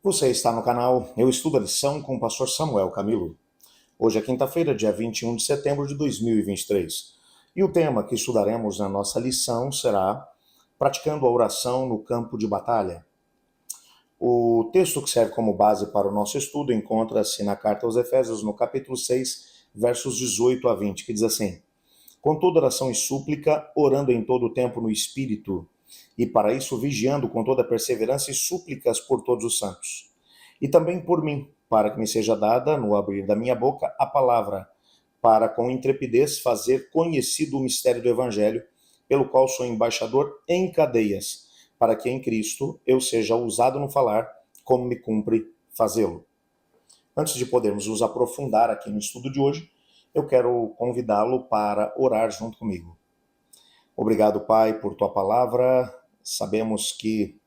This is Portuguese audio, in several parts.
Você está no canal Eu Estudo a Lição com o pastor Samuel Camilo. Hoje é quinta-feira, dia 21 de setembro de 2023. E o tema que estudaremos na nossa lição será Praticando a Oração no Campo de Batalha. O texto que serve como base para o nosso estudo encontra-se na carta aos Efésios, no capítulo 6, versos 18 a 20, que diz assim: Com toda oração e súplica, orando em todo o tempo no Espírito, e para isso vigiando com toda perseverança e súplicas por todos os santos. E também por mim, para que me seja dada, no abrir da minha boca, a palavra, para com intrepidez fazer conhecido o mistério do Evangelho, pelo qual sou embaixador em cadeias, para que em Cristo eu seja usado no falar, como me cumpre fazê-lo. Antes de podermos nos aprofundar aqui no estudo de hoje, eu quero convidá-lo para orar junto comigo. Obrigado, Pai, por tua palavra. Sabemos que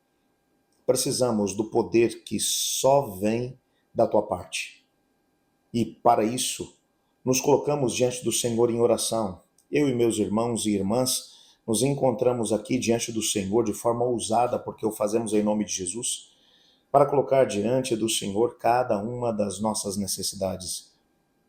precisamos do poder que só vem da tua parte. E para isso, nos colocamos diante do Senhor em oração. Eu e meus irmãos e irmãs nos encontramos aqui diante do Senhor de forma ousada, porque o fazemos em nome de Jesus, para colocar diante do Senhor cada uma das nossas necessidades.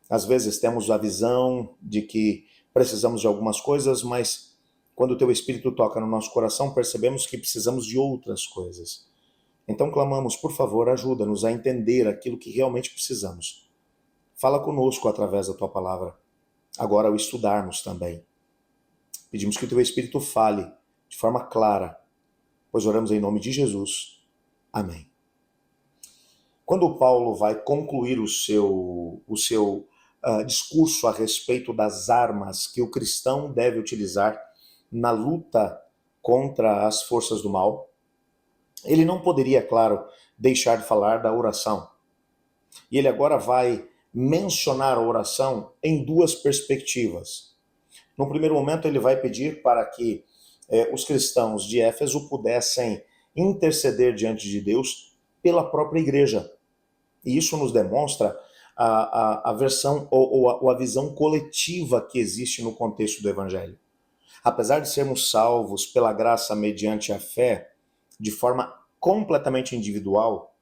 Às vezes temos a visão de que precisamos de algumas coisas, mas quando o teu Espírito toca no nosso coração, percebemos que precisamos de outras coisas. Então clamamos, por favor, ajuda-nos a entender aquilo que realmente precisamos. Fala conosco através da tua palavra. Agora, ao estudarmos também, pedimos que o teu Espírito fale de forma clara, pois oramos em nome de Jesus. Amém. Quando Paulo vai concluir o seu discurso a respeito das armas que o cristão deve utilizar na luta contra as forças do mal, ele não poderia, claro, deixar de falar da oração. E ele agora vai mencionar a oração em duas perspectivas. No primeiro momento, ele vai pedir para que os cristãos de Éfeso pudessem interceder diante de Deus pela própria igreja. E isso nos demonstra a versão ou a visão coletiva que existe no contexto do Evangelho. Apesar de sermos salvos pela graça mediante a fé, de forma completamente individual,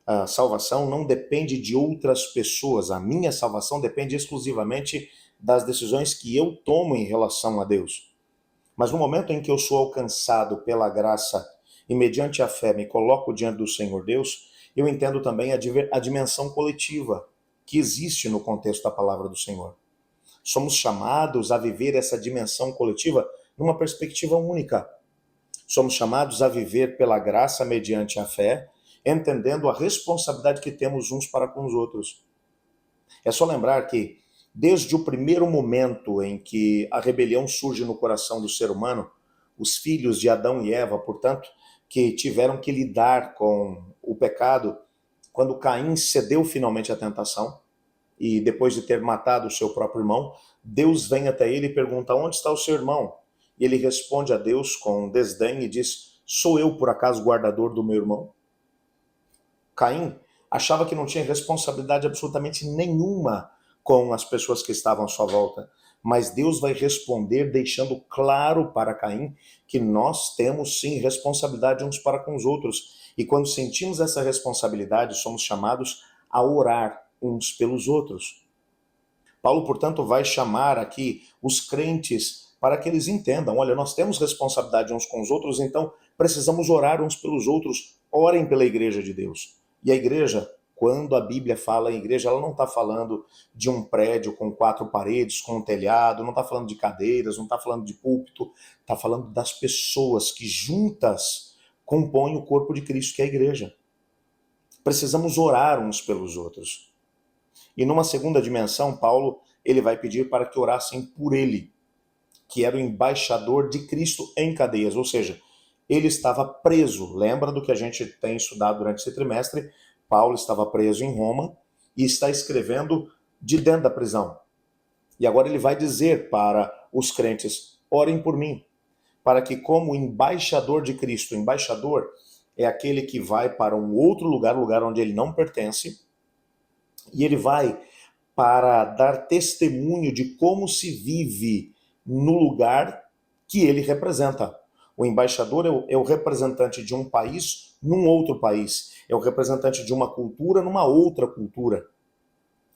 a salvação não depende de outras pessoas. A minha salvação depende exclusivamente das decisões que eu tomo em relação a Deus. Mas no momento em que eu sou alcançado pela graça e mediante a fé me coloco diante do Senhor Deus, eu entendo também a dimensão coletiva que existe no contexto da palavra do Senhor. Somos chamados a viver essa dimensão coletiva numa perspectiva única. Somos chamados a viver pela graça mediante a fé, entendendo a responsabilidade que temos uns para com os outros. É só lembrar que, desde o primeiro momento em que a rebelião surge no coração do ser humano, os filhos de Adão e Eva, portanto, que tiveram que lidar com o pecado, quando Caim cedeu finalmente à tentação, e depois de ter matado o seu próprio irmão, Deus vem até ele e pergunta: onde está o seu irmão? E ele responde a Deus com desdém e diz: sou eu por acaso guardador do meu irmão? Caim achava que não tinha responsabilidade absolutamente nenhuma com as pessoas que estavam à sua volta. Mas Deus vai responder deixando claro para Caim que nós temos sim responsabilidade uns para com os outros. E quando sentimos essa responsabilidade, somos chamados a orar uns pelos outros. Paulo, portanto, vai chamar aqui os crentes para que eles entendam: olha, nós temos responsabilidade uns com os outros, então precisamos orar uns pelos outros. Orem pela igreja de Deus. E a igreja, quando a Bíblia fala em igreja, ela não está falando de um prédio com 4 paredes, com um telhado, não está falando de cadeiras, não está falando de púlpito, está falando das pessoas que juntas compõem o corpo de Cristo, que é a igreja. Precisamos orar uns pelos outros. E numa segunda dimensão, Paulo ele vai pedir para que orassem por ele, que era o embaixador de Cristo em cadeias, ou seja, ele estava preso. Lembra do que a gente tem estudado durante esse trimestre? Paulo estava preso em Roma e está escrevendo de dentro da prisão. E agora ele vai dizer para os crentes: orem por mim, para que, como embaixador de Cristo, o embaixador é aquele que vai para um outro lugar, lugar onde ele não pertence, e ele vai para dar testemunho de como se vive no lugar que ele representa. O embaixador é o representante de um país num outro país. É o representante de uma cultura numa outra cultura.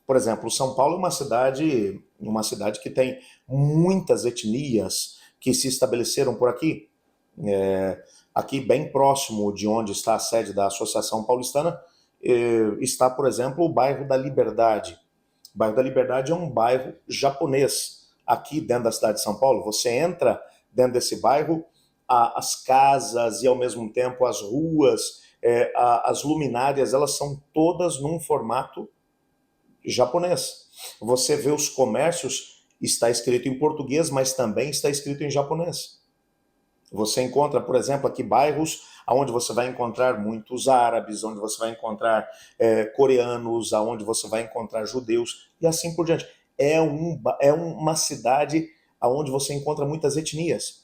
Por exemplo, São Paulo é uma cidade que tem muitas etnias que se estabeleceram por aqui. Aqui bem próximo de onde está a sede da Associação Paulistana, está, por exemplo, o bairro da Liberdade. O bairro da Liberdade é um bairro japonês, aqui dentro da cidade de São Paulo. Você entra dentro desse bairro, as casas e, ao mesmo tempo, as ruas, as luminárias, elas são todas num formato japonês. Você vê os comércios, está escrito em português, mas também está escrito em japonês. Você encontra, por exemplo, aqui bairros onde você vai encontrar muitos árabes, onde você vai encontrar coreanos, onde você vai encontrar judeus e assim por diante. É uma cidade onde você encontra muitas etnias.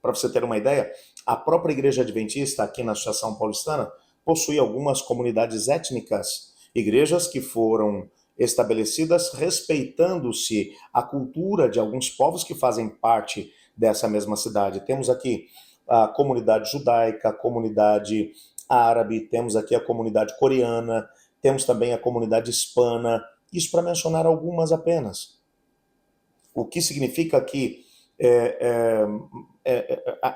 Para você ter uma ideia, a própria Igreja Adventista, aqui na Associação Paulistana, possui algumas comunidades étnicas, igrejas que foram estabelecidas respeitando-se a cultura de alguns povos que fazem parte dessa mesma cidade. Temos aqui a comunidade judaica, a comunidade árabe, temos aqui a comunidade coreana, temos também a comunidade hispana, isso para mencionar algumas apenas. O que significa que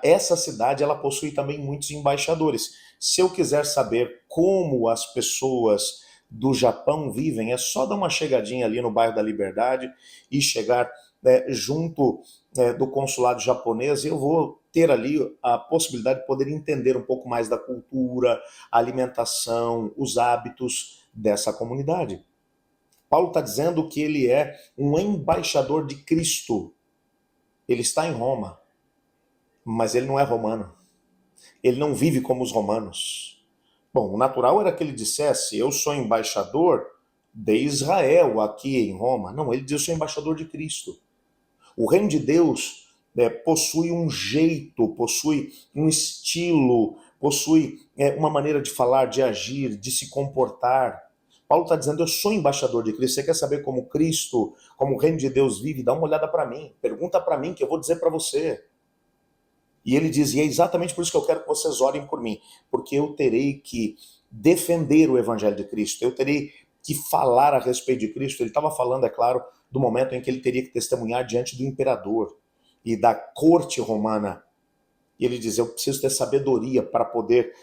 essa cidade ela possui também muitos embaixadores. Se eu quiser saber como as pessoas do Japão vivem, é só dar uma chegadinha ali no bairro da Liberdade e chegar junto do consulado japonês, e eu vou ter ali a possibilidade de poder entender um pouco mais da cultura, a alimentação, os hábitos dessa comunidade. Paulo está dizendo que ele é um embaixador de Cristo. Ele está em Roma, mas ele não é romano. Ele não vive como os romanos. Bom, o natural era que ele dissesse, eu sou embaixador de Israel aqui em Roma. Não, ele diz, eu sou embaixador de Cristo. O reino de Deus possui um jeito, possui um estilo, possui uma maneira de falar, de agir, de se comportar. Paulo está dizendo, eu sou embaixador de Cristo. Você quer saber como Cristo, como o reino de Deus vive? Dá uma olhada para mim, pergunta para mim que eu vou dizer para você. E ele diz, e é exatamente por isso que eu quero que vocês orem por mim, porque eu terei que defender o evangelho de Cristo, eu terei que falar a respeito de Cristo. Ele estava falando, é claro, do momento em que ele teria que testemunhar diante do imperador e da corte romana. E ele diz, eu preciso ter sabedoria para poder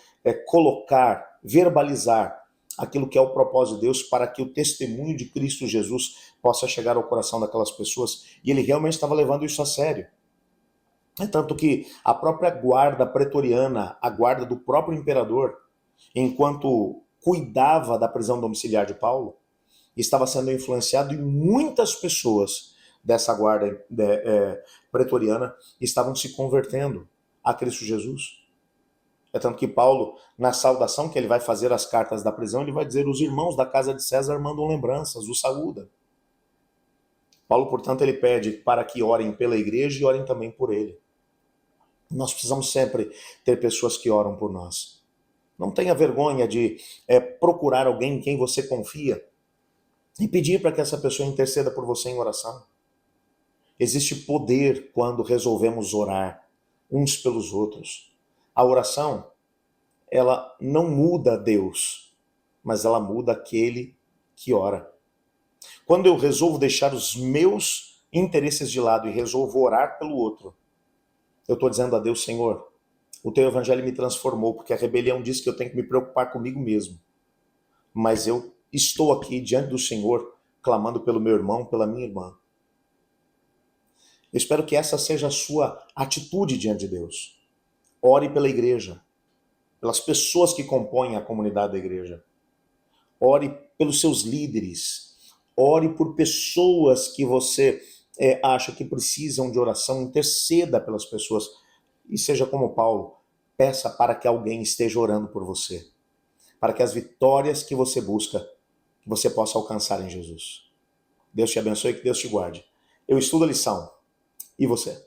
colocar, verbalizar aquilo que é o propósito de Deus para que o testemunho de Cristo Jesus possa chegar ao coração daquelas pessoas. E ele realmente estava levando isso a sério. É tanto que a própria guarda pretoriana, a guarda do próprio imperador, enquanto cuidava da prisão domiciliar de Paulo, estava sendo influenciado e muitas pessoas dessa guarda pretoriana estavam se convertendo a Cristo Jesus. É tanto que Paulo, na saudação que ele vai fazer às cartas da prisão, ele vai dizer, os irmãos da casa de César mandam lembranças, o saúda. Paulo, portanto, ele pede para que orem pela igreja e orem também por ele. Nós precisamos sempre ter pessoas que oram por nós. Não tenha vergonha de procurar alguém em quem você confia e pedir para que essa pessoa interceda por você em oração. Existe poder quando resolvemos orar uns pelos outros. A oração, ela não muda Deus, mas ela muda aquele que ora. Quando eu resolvo deixar os meus interesses de lado e resolvo orar pelo outro, eu estou dizendo a Deus, Senhor, o teu evangelho me transformou, porque a rebelião diz que eu tenho que me preocupar comigo mesmo. Mas eu estou aqui diante do Senhor, clamando pelo meu irmão, pela minha irmã. Eu espero que essa seja a sua atitude diante de Deus. Ore pela igreja, pelas pessoas que compõem a comunidade da igreja. Ore pelos seus líderes. Ore por pessoas que você acha que precisam de oração. Interceda pelas pessoas. E seja como Paulo, peça para que alguém esteja orando por você. Para que as vitórias que você busca, que você possa alcançar em Jesus. Deus te abençoe e que Deus te guarde. Eu estudo a lição. E você?